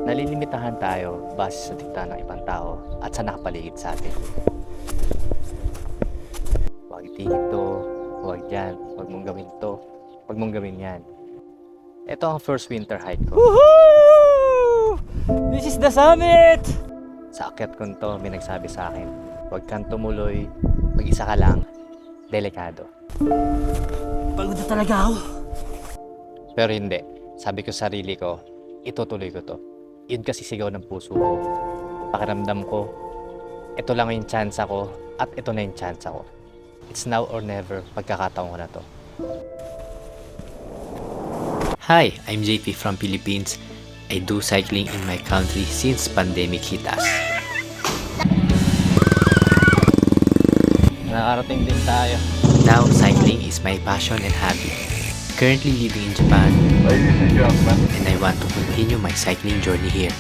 Nalilimitahan tayo base sa dikta ng ibang tao at sa nakapaligid sa atin. Huwag itigit to, huwag dyan, huwag mong gawin to, huwag mong gawin yan. Ito ang first winter hike ko. Woohoo! This is the summit! Sa akyat ko to, may nagsabi sa akin, huwag kang tumuloy, mag-isa ka lang, delikado. Pagod na talaga ako. Pero hindi, sabi ko sa sarili ko, itutuloy ko to. Yun kasi sigaw ng puso ko. Pakiramdam ko, ito lang yung chance ko at ito na yung chance ko. It's now or never, pagkakataon ko na to. Hi, I'm JP from Philippines. I do cycling in my country since pandemic hit us. Nakarating din tayo. Now, cycling is my passion and hobby. Currently living in Japan, and I want to continue my cycling journey here.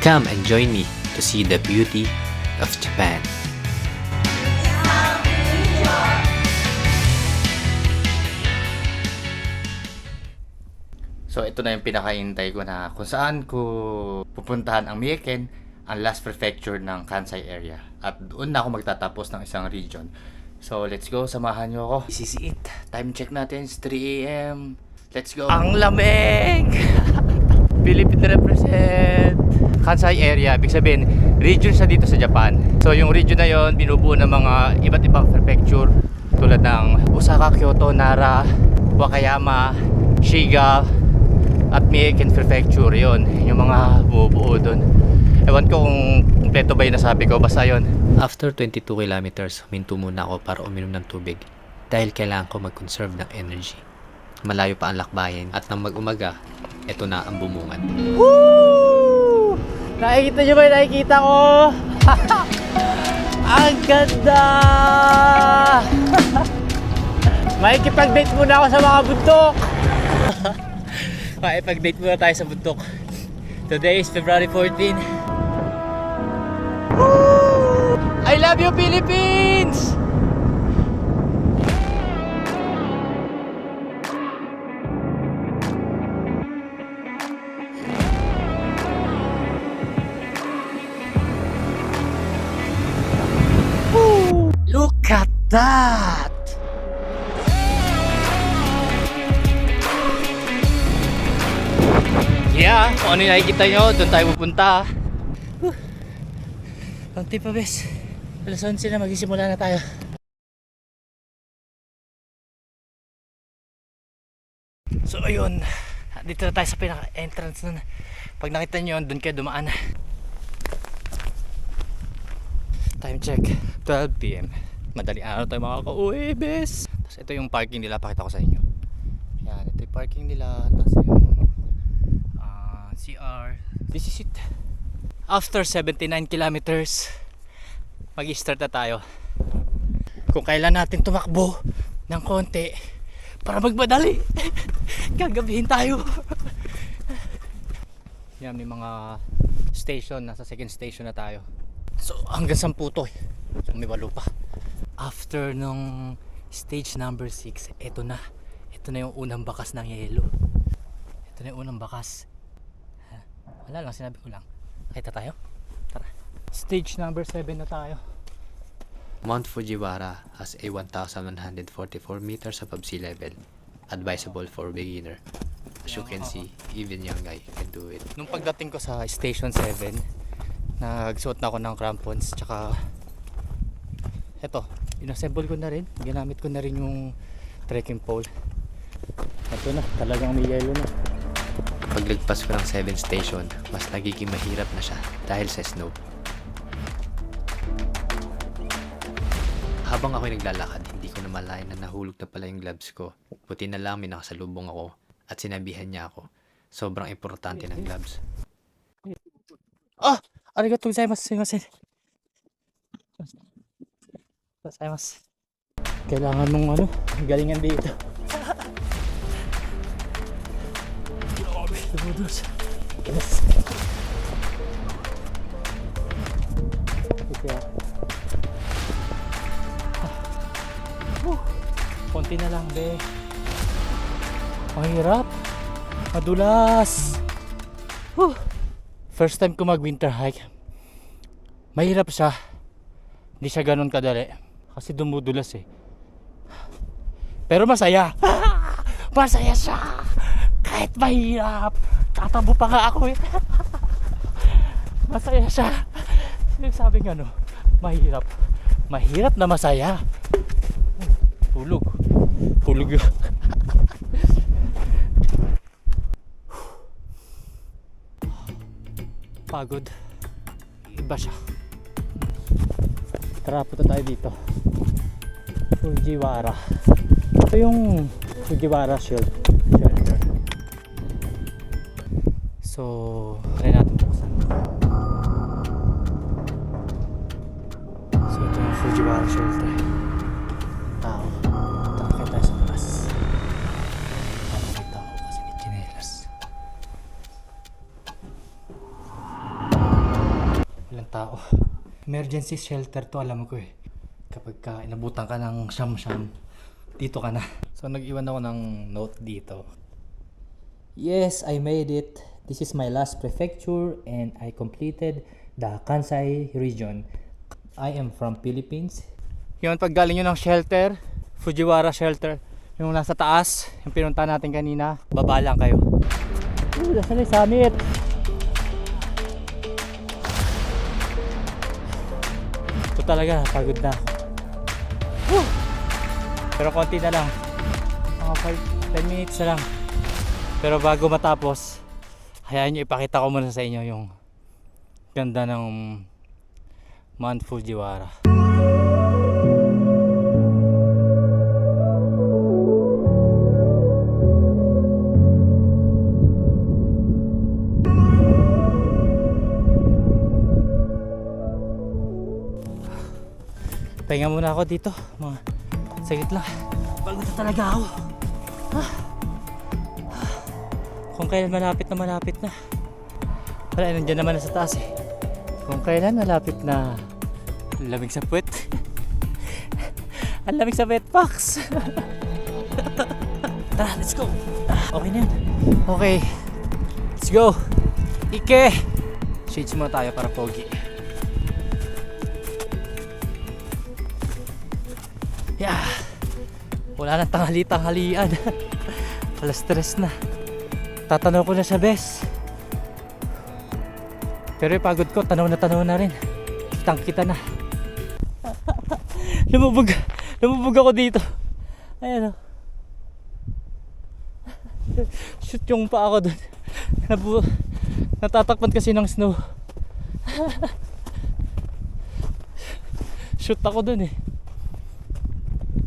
Come and join me to see the beauty of Japan. So ito na yung pinakaintay ko na kung saan ko pupuntahan ang Mieken, ang last prefecture ng Kansai area. At doon na ako magtatapos ng isang region. So let's go, samahan nyo ako. This is it. Time check natin is 3 AM. Let's go. Ang lamig! Philippine represent. Kansai area, ibig sabihin, region siya dito sa Japan. So yung region na yon binubuo ng mga iba't ibang prefecture tulad ng Osaka, Kyoto, Nara, Wakayama, Shiga, at Mieken Prefecture. Yon yung mga buo doon. Ewan ko kung kompleto ba yung nasabi ko, basta yon. After 22 kilometers, huminto muna ako para uminom ng tubig dahil kailangan ko mag-conserve ng energy. Malayo pa ang lakbayin at nang mag-umaga, eto na ang bumungan. Woo! Nakikita nyo ba yung nakikita ko? Ang ganda! Makikipag-date muna ako sa mga bundok. Makikipag-date muna tayo sa bundok. Today is February 14. Woo! I love you, Philippines! Look at that! Yeah, kung ano yung nakikita nyo, doon tayo pupunta. Konti pa, bes. Alas 11 na, magsisimula na tayo. So ayun, dito na tayo sa pinaka-entrance nun. Pag nakita nyo yun, doon kayo dumaan. Time check, 12 PM. Madali araw tayo makaka-uwi, bes. Tapos ito yung parking nila, pakita ko sa inyo. Yan, ito yung parking nila. Tapos yung CR. This is it. After 79 kilometers, mag-start na tayo. Kung kailan natin tumakbo ng konti para magmadali, gagabihin tayo. Yan, may mga station. Nasa second station na tayo. So hanggang 10 to. So may 8 pa. After nung stage number 6, ito na yung unang bakas ng yelo. Ito na yung unang bakas. Wala lang, sinabi ko lang. Kita tayo? Tara. Stage number 7 na tayo. Mount Fujiwara has a 1,144 meters above sea level. Advisable for beginner. As you can see, even young guy can do it. Nung pagdating ko sa station 7, nagsuot na ako ng crampons, tsaka eto, inassemble ko na rin. Ginamit ko na rin yung trekking pole. Ito na, talagang may yelo na. Paglagpas ko ng 7 station, mas nagiging mahirap na siya dahil sa snow. Habang ako'y naglalakad, hindi ko na malayan na nahulog na pala yung gloves ko. Buti na lang may nakasalubong ako at sinabihan niya ako. Sobrang importante ng gloves. Ah! Arigatou gozaimasu. Sumimasen. Gozaimasu. Kailangan mong galingan dito. Grabe, yes. Konti na lang, be. Mahirap. Madulas. First time ko mag winter hike. Mahirap siya. Hindi siya ganun kadali. Kasi dumudulas eh. Pero masaya. Masaya siya. Kahit mahirap. Tatabo pa nga ako eh. Masaya siya. Sinasabing ano, mahirap. Mahirap na masaya. Tulog. Tulog yun. Pagod. Iba siya. Tara, punta tayo dito. Fujiwara. Ito yung Fujiwara shelter. So, try natin buksan. So, ito yung Fujiwara shelter. Tao. Takakay tayo sa taas. Nakakita ako kasi may chinelas. Walang tao. Emergency shelter to, alam ko eh. Kapag ka inabutan ka ng siyam-siyam, dito ka na. So, nag-iwan ako ng note dito. Yes, I made it. This is my last prefecture and I completed the Kansai region. I am from Philippines. Yun, pag galing nyo ng shelter, Fujiwara shelter, yung nasa taas, yung pinunta natin kanina, baba lang kayo. Nasa na yung summit. Ito talaga, pagod na ako. Woo! Pero konti na lang. Mga 10 minutes na lang. Pero bago matapos, hayaan nyo ipakita ko muna sa inyo yung ganda ng Mount Fujiwara. Pahinga muna ako dito, mga saglit lang. Pagod na talaga ako. Kung kailan malapit na. Wala, nandiyan naman na sa taas eh. Kung kailan malapit na. Ang lamig sa puwet. Ang lamig sa puwet, Pax. Tara, let's go. Okay na yan. Okay. Let's go. Ike. Shades muna tayo para pogi. Yeah. Wala nang tanghali-tanghalian. Alas 3 na. Tatanaw ko na sa best. Pero yung pagod ko, tanaw na rin. Kitang kita na. Lumubog ako dito. Ayan o. Shoot yung paa ko dun. Natatakpan kasi ng snow. Shoot ako dun eh.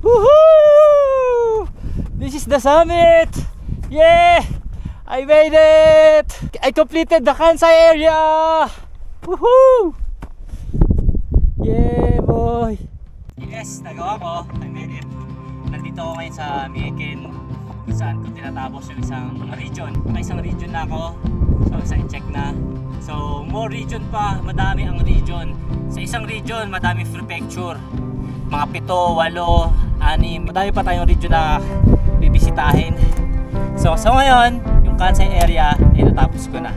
Woohoo! This is the summit! Yeah! I made it! I completed the Kansai area! Woohoo! Yeah, boy! Yes, nagawa ko. I made it. Nandito ako ngayon sa Mieken, kung saan ko tinatapos yung isang region. May isang region na ako. So, isa i-check na. So, more region pa. Madami ang region. Sa isang region, madami prefecture. Mga 7, 8, 6. Madami pa tayong region na bibisitahin. So ngayon, yung Kansai area ay natapos ko na.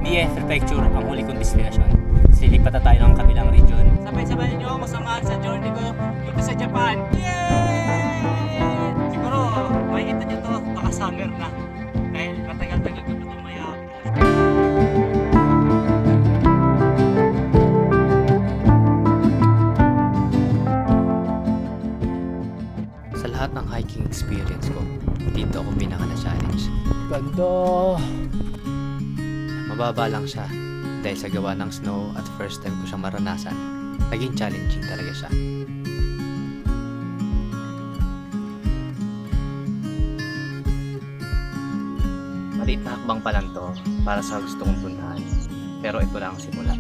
Mie Prefecture ang huli kong destination. Silipat na tayo ng kabilang region. Sabay-sabay niyo ako samahan sa journey ko dito sa Japan. Yay! Siguro, makikita niyo to, baka summer na. Dahil matagal-tagal ko na tumaya. Sa lahat ng hiking experience ko, dito ako pinaka na-challenge. Ganda! Mababa lang siya dahil sa gawa ng snow at first time ko siyang maranasan. Naging challenging talaga siya. Maliit na hakbang pa lang to para sa gusto kong puntahan. Pero ito lang ang simula.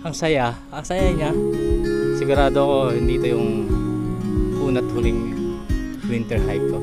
Ang saya niya. Sigurado ako hindi ito yung una't huling winter hike ko.